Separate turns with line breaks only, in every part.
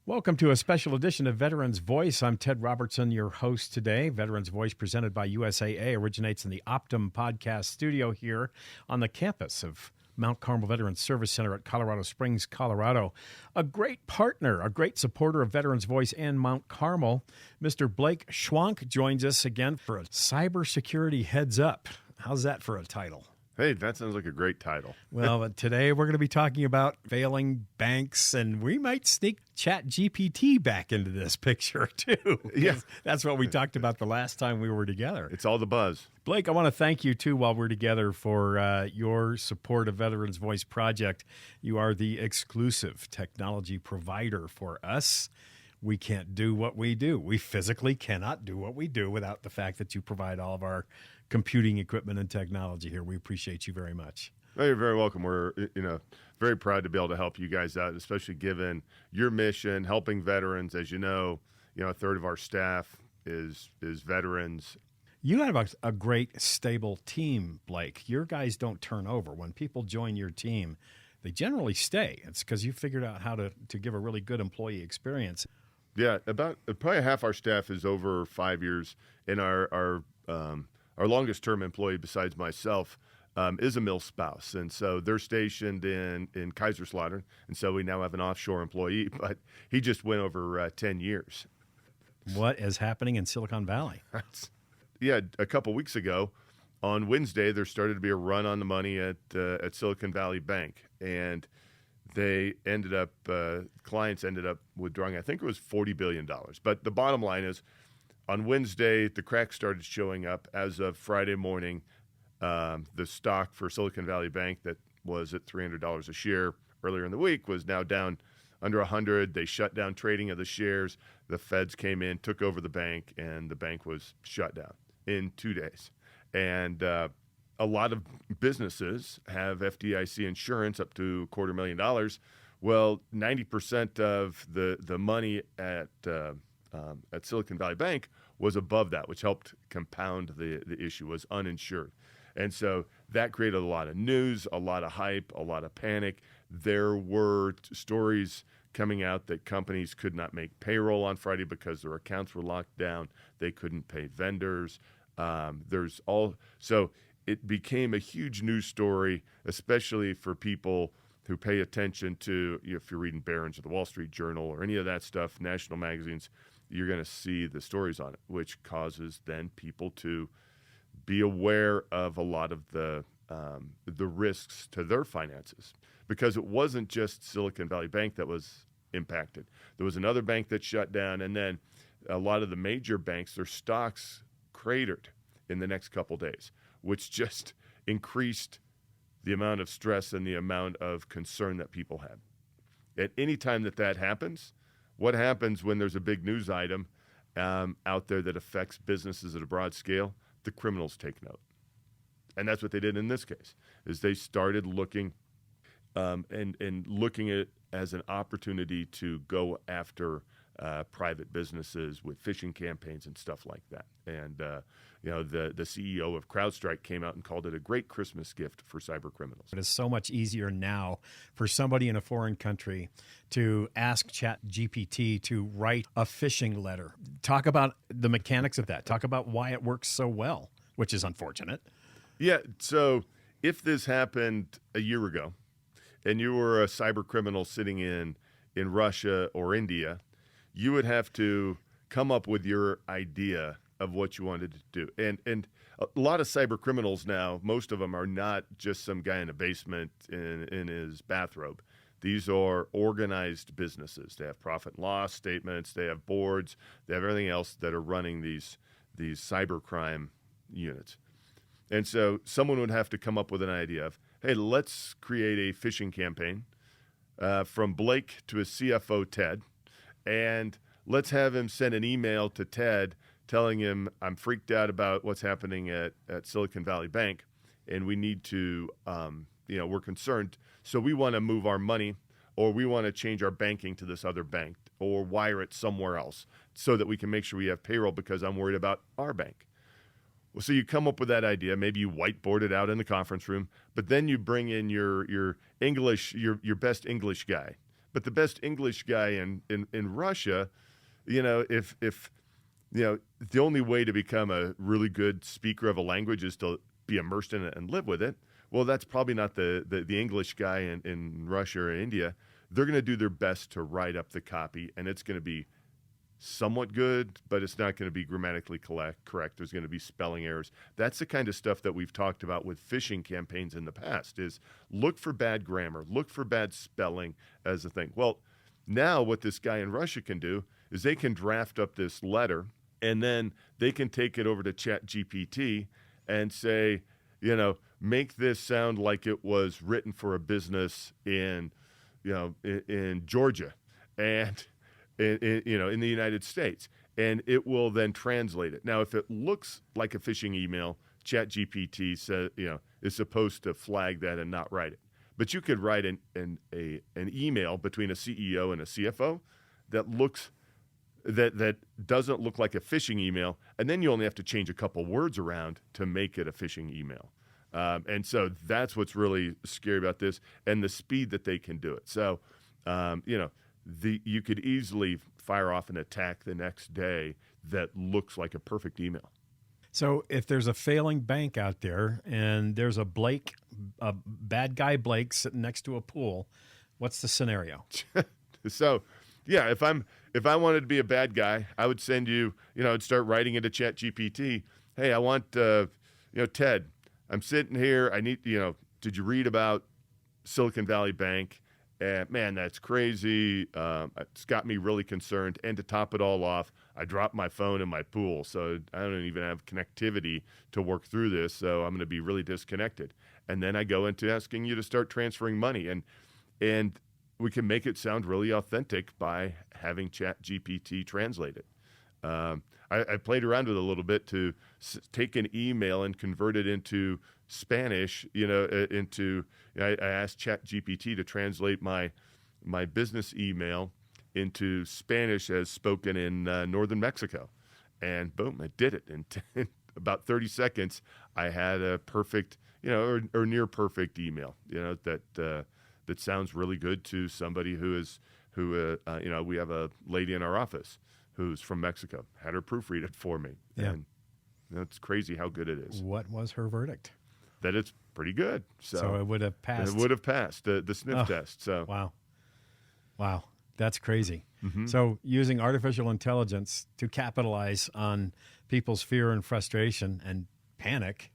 Welcome to a special edition of Veterans Voice. I'm Ted Robertson, your host today. Veterans Voice, presented by USAA, originates in the Optum podcast studio here on the campus of Mount Carmel Veterans Service Center at Colorado Springs, Colorado. A great partner, a great supporter of Veterans Voice and Mount Carmel, Mr. Blake Schwank joins us again for a cybersecurity heads up. How's that for a title?
Hey, that sounds like a great title.
Well, today we're going to be talking about failing banks, and we might sneak ChatGPT back into this picture, too.
Yeah.
That's what we talked about the last time we were together.
It's all the buzz.
Blake, I want to thank you, too, while we're together for your support of Veterans Voice Project. You are the exclusive technology provider for us. We can't do what we do. We physically cannot do what we do without the fact that you provide all of our computing equipment and technology here. We appreciate you very much.
Well, you're very welcome. We're very proud to be able to help you guys out, especially given your mission, helping veterans. As you know, a third of our staff is veterans.
You have a great, stable team, Blake. Your guys don't turn over. When people join your team, they generally stay. It's because you figured out how to give a really good employee experience.
Yeah, about probably half our staff is over 5 years, and our longest term employee, besides myself, is a mill spouse, and so they're stationed in Kaiserslautern, and so we now have an offshore employee, but he just went over 10 years.
What is happening in Silicon Valley?
Yeah, a couple weeks ago, on Wednesday, there started to be a run on the money at Silicon Valley Bank, and they ended up, clients ended up withdrawing, I think it was $40 billion. But the bottom line is, on Wednesday, the cracks started showing up. As of Friday morning, the stock for Silicon Valley Bank that was at $300 a share earlier in the week was now down under 100. They shut down trading of the shares. The feds came in, took over the bank, and the bank was shut down in 2 days. And a lot of businesses have FDIC insurance up to $250,000. Well, 90% of the money at Silicon Valley Bank was above that, which helped compound the issue, was uninsured. And so that created a lot of news, a lot of hype, a lot of panic. There were stories coming out that companies could not make payroll on Friday because their accounts were locked down. They couldn't pay vendors. So it became a huge news story, especially for people who pay attention to, if you're reading Barron's or the Wall Street Journal or any of that stuff, national magazines, you're going to see the stories on it, which causes then people to be aware of a lot of the risks to their finances, because it wasn't just Silicon Valley Bank that was impacted. There was another bank that shut down, and then a lot of the major banks, their stocks cratered in the next couple days, which just increased the amount of stress and the amount of concern that people had. At any time that happens, what happens when there's a big news item out there that affects businesses at a broad scale? The criminals take note. And that's what they did in this case, is they started looking and looking at it as an opportunity to go after private businesses with phishing campaigns and stuff like that. And the CEO of CrowdStrike came out and called it a great Christmas gift for cyber criminals.
It is so much easier now for somebody in a foreign country to ask ChatGPT to write a phishing letter. Talk about the mechanics of that. Talk about why it works so well, which is unfortunate.
Yeah, so if this happened a year ago and you were a cyber criminal sitting in Russia or India, you would have to come up with your idea of what you wanted to do. And a lot of cyber criminals now, most of them are not just some guy in a basement in his bathrobe. These are organized businesses. They have profit and loss statements. They have boards. They have everything else that are running these cybercrime units. And so someone would have to come up with an idea of, hey, let's create a phishing campaign from Blake to his CFO, Ted, and let's have him send an email to Ted telling him, I'm freaked out about what's happening at Silicon Valley Bank, and we need to, we're concerned. So we want to move our money, or we want to change our banking to this other bank, or wire it somewhere else so that we can make sure we have payroll because I'm worried about our bank. Well, so you come up with that idea. Maybe you whiteboard it out in the conference room, but then you bring in your English, your best English guy, But the best English guy in Russia, if the only way to become a really good speaker of a language is to be immersed in it and live with it, well, that's probably not the English guy in Russia or India. They're going to do their best to write up the copy, and it's going to be somewhat good, but it's not going to be grammatically correct. There's going to be spelling errors. That's the kind of stuff that we've talked about with phishing campaigns in the past, is look for bad grammar, look for bad spelling as a thing. Well, now what this guy in Russia can do is they can draft up this letter, and then they can take it over to ChatGPT and say, make this sound like it was written for a business in Georgia and in the United States, and it will then translate it. Now, if it looks like a phishing email, ChatGPT says, is supposed to flag that and not write it. But you could write an email between a CEO and a CFO that doesn't look like a phishing email, and then you only have to change a couple words around to make it a phishing email. And so that's what's really scary about this, and the speed that they can do it. So, you could easily fire off an attack the next day that looks like a perfect email.
So if there's a failing bank out there and there's a bad guy Blake sitting next to a pool, what's the scenario?
So, yeah, if I wanted to be a bad guy, I would send you, I'd start writing into ChatGPT. Hey, I want, Ted, I'm sitting here. I need, did you read about Silicon Valley Bank? Man, that's crazy. It's got me really concerned. And to top it all off, I dropped my phone in my pool, so I don't even have connectivity to work through this, so I'm going to be really disconnected. And then I go into asking you to start transferring money. And we can make it sound really authentic by having ChatGPT translate it. I played around with it a little bit to take an email and convert it into Spanish, I asked ChatGPT to translate my business email into Spanish as spoken in northern Mexico. And boom, it did it. In about 30 seconds, I had a perfect, or near perfect email, that sounds really good to somebody who we have a lady in our office who's from Mexico, had her proofread it for me.
Yeah.
And it's crazy how good it is.
What was her verdict?
That it's pretty good. So
it would have passed.
It would have passed the sniff test. So
Wow. That's crazy.
Mm-hmm.
So using artificial intelligence to capitalize on people's fear and frustration and panic.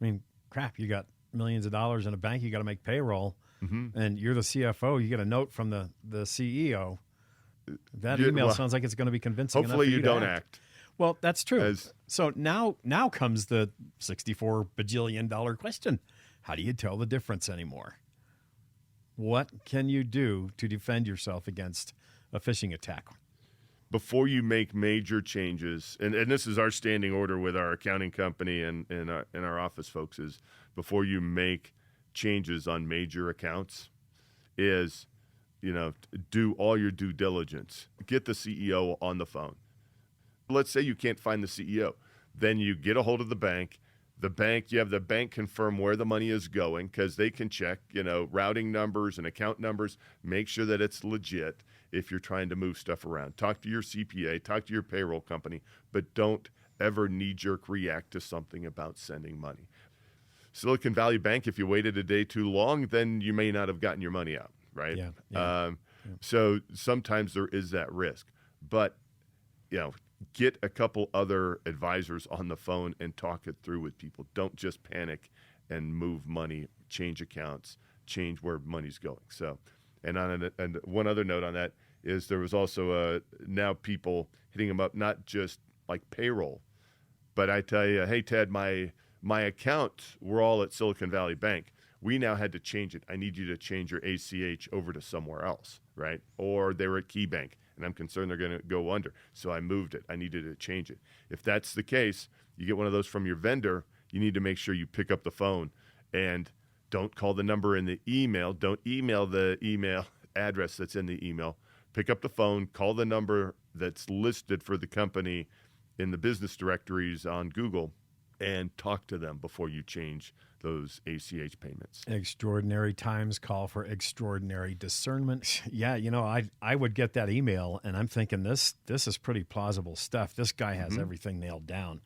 I mean, crap, you got millions of dollars in a bank, you got to make payroll, and you're the CFO, you get a note from the CEO. That email sounds like it's going to be convincing enough for
hopefully you don't
act.
act.
Well, that's true. So now comes the $64 bajillion question. How do you tell the difference anymore? What can you do to defend yourself against a phishing attack?
Before you make major changes, and this is our standing order with our accounting company and our office folks, is before you make changes on major accounts is, do all your due diligence. Get the CEO on the phone. Let's say you can't find the CEO. Then you get a hold of the bank. You have the bank confirm where the money is going, because they can check, routing numbers and account numbers, make sure that it's legit if you're trying to move stuff around. Talk to your CPA, talk to your payroll company, but don't ever knee-jerk react to something about sending money. Silicon Valley Bank, if you waited a day too long, then you may not have gotten your money out, right?
Yeah.
So sometimes there is that risk. But, get a couple other advisors on the phone and talk it through with people. Don't just panic and move money, change accounts, change where money's going. So, and one other note on that is there was also now people hitting them up, not just like payroll, but I tell you, hey, Ted, my accounts were all at Silicon Valley Bank. We now had to change it. I need you to change your ACH over to somewhere else, right? Or they were at KeyBank, and I'm concerned they're going to go under. So I moved it. I needed to change it. If that's the case, you get one of those from your vendor, you need to make sure you pick up the phone and don't call the number in the email. Don't email the email address that's in the email. Pick up the phone, call the number that's listed for the company in the business directories on Google, and talk to them before you change those ACH payments.
Extraordinary times call for extraordinary discernment. Yeah, I would get that email, and I'm thinking this is pretty plausible stuff. This guy has everything nailed down.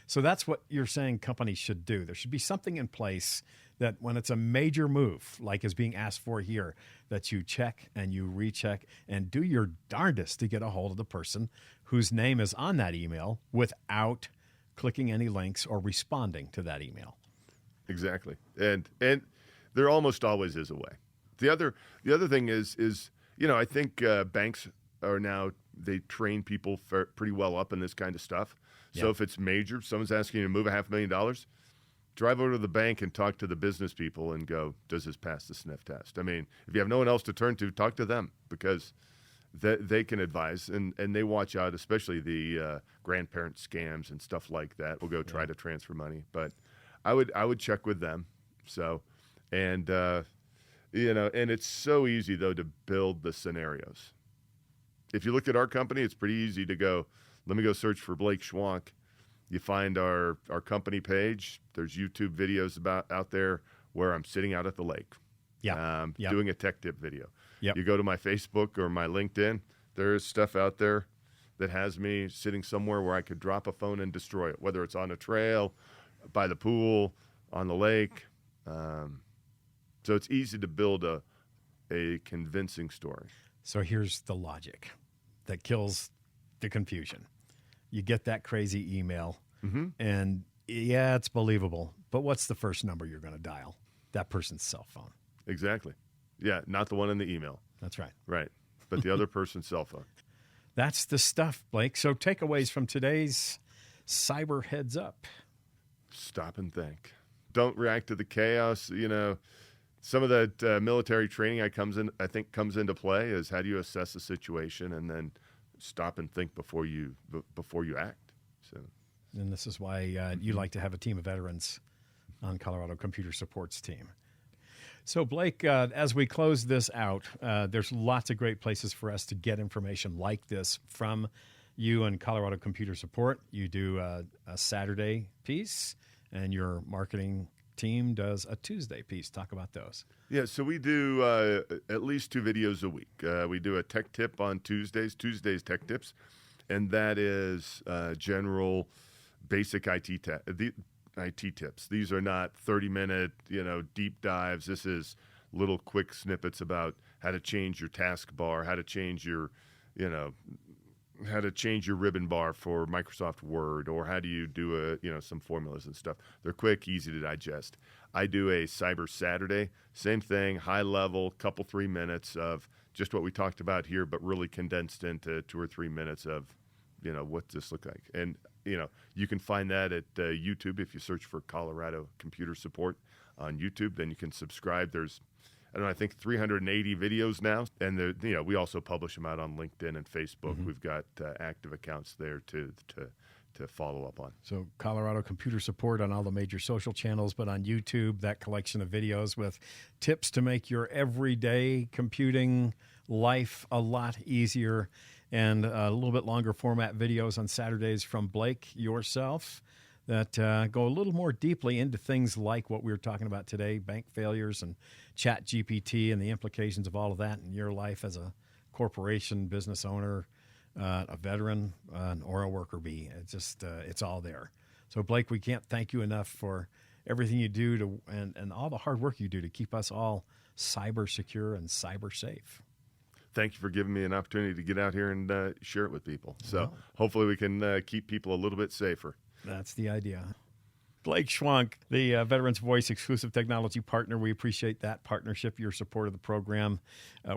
So that's what you're saying companies should do. There should be something in place that when it's a major move, like is being asked for here, that you check and you recheck and do your darndest to get a hold of the person whose name is on that email without clicking any links or responding to that email.
Exactly. And there almost always is a way. The other thing is I think banks are now, they train people pretty well up in this kind of stuff. So if it's major, someone's asking you to move $500,000, drive over to the bank and talk to the business people and go, does this pass the sniff test? I mean, if you have no one else to turn to, talk to them, because they can advise, and they watch out, especially the grandparent scams and stuff like that. We'll go try to transfer money. But I would check with them. So, and it's so easy, though, to build the scenarios. If you look at our company, it's pretty easy to go, let me go search for Blake Schwank. You find our company page. There's YouTube videos out there where I'm sitting out at the lake. Doing a tech tip video. Yep. You go to my Facebook or my LinkedIn, there's stuff out there that has me sitting somewhere where I could drop a phone and destroy it, whether it's on a trail, by the pool, on the lake. So it's easy to build a convincing story.
So here's the logic that kills the confusion. You get that crazy email, and it's believable. But what's the first number you're going to dial? That person's cell phone.
Exactly. Yeah, not the one in the email.
That's right.
Right. But the other person's cell phone.
That's the stuff, Blake. So takeaways from today's Cyber Heads Up.
Stop and think. Don't react to the chaos. Some of that military training I think comes into play is how do you assess the situation and then stop and think before you act. So,
and this is why you like to have a team of veterans on Colorado Computer Support's team. So, Blake, as we close this out, there's lots of great places for us to get information like this from you and Colorado Computer Support. You do a Saturday piece, and your marketing team does a Tuesday piece. Talk about those.
Yeah, so we do at least 2 videos a week. We do a tech tip on Tuesdays tech tips, and that is general basic IT tips. These are not 30-minute, deep dives. This is little quick snippets about how to change your taskbar, how to change your ribbon bar for Microsoft Word, or how do you do some formulas and stuff. They're quick, easy to digest. I do a Cyber Saturday, same thing, high level, couple 3 minutes of just what we talked about here, but really condensed into 2 or 3 minutes of, what does this look like? And, you can find that at YouTube. If you search for Colorado Computer Support on YouTube, then you can subscribe. There's, I think 380 videos now. And, we also publish them out on LinkedIn and Facebook. We've got active accounts there to follow up on.
So Colorado Computer Support on all the major social channels, but on YouTube, that collection of videos with tips to make your everyday computing life a lot easier, and a little bit longer format videos on Saturdays from Blake, yourself, that go a little more deeply into things like what we were talking about today, bank failures and Chat GPT and the implications of all of that in your life as a corporation, business owner, a veteran, or a worker bee. It's just, it's all there. So, Blake, we can't thank you enough for everything you do and all the hard work you do to keep us all cyber secure and cyber safe.
Thank you for giving me an opportunity to get out here and share it with people. So hopefully we can keep people a little bit safer.
That's the idea. Blake Schwank, the Veterans Voice exclusive technology partner. We appreciate that partnership, your support of the program.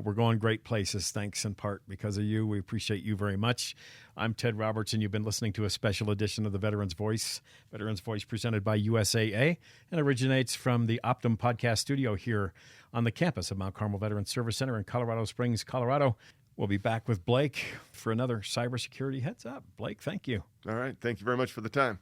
We're going great places, thanks in part because of you. We appreciate you very much. I'm Ted Robertson. You've been listening to a special edition of the Veterans Voice. Veterans Voice presented by USAA and originates from the Optum podcast studio here on the campus of Mount Carmel Veterans Service Center in Colorado Springs, Colorado. We'll be back with Blake for another Cybersecurity Heads Up. Blake, thank you.
All right. Thank you very much for the time.